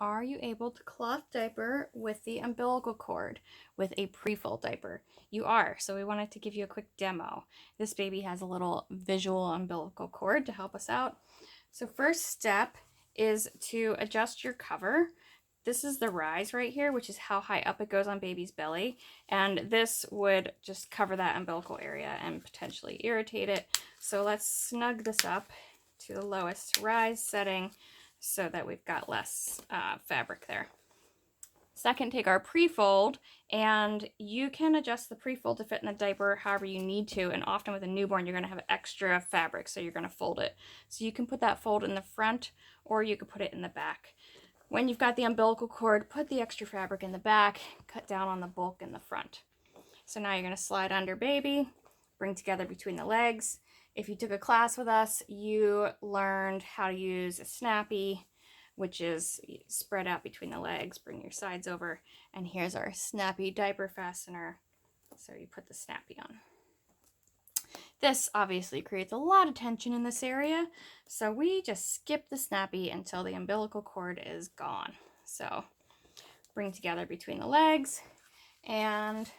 are you able to cloth diaper with the umbilical cord with a Prefold diaper? You are, so we wanted to give you a quick demo. This baby has a little visual umbilical cord to help us out. So first step is to adjust your cover. This is the rise right here, which is how high up it goes on baby's belly. And this would just cover that umbilical area and potentially irritate it. So let's snug this up to the lowest rise setting so that we've got less fabric there. Second, take our Prefold, and you can adjust the Prefold to fit in the diaper however you need to, and often with a newborn you're going to have extra fabric, so you're going to fold it. So you can put that fold in the front, or you could put it in the back. When you've got the umbilical cord, put the extra fabric in the back, cut down on the bulk in the front. So now you're going to slide under baby, bring together between the legs. If you took a class with us, you learned how to use a snappy, which is spread out between the legs, bring your sides over, and here's our snappy diaper fastener. So you put the snappy on. This obviously creates a lot of tension in this area, so we just skip the snappy until the umbilical cord is gone. So bring together between the legs and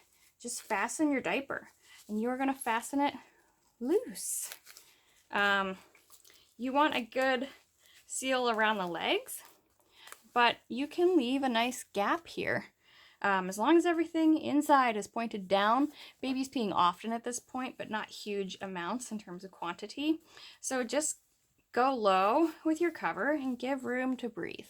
just fasten your diaper. And you're going to fasten it loose. You want a good seal around the legs, but you can leave a nice gap here. As long as everything inside is pointed down. Baby's peeing often at this point, but not huge amounts in terms of quantity. So just go low with your cover and give room to breathe.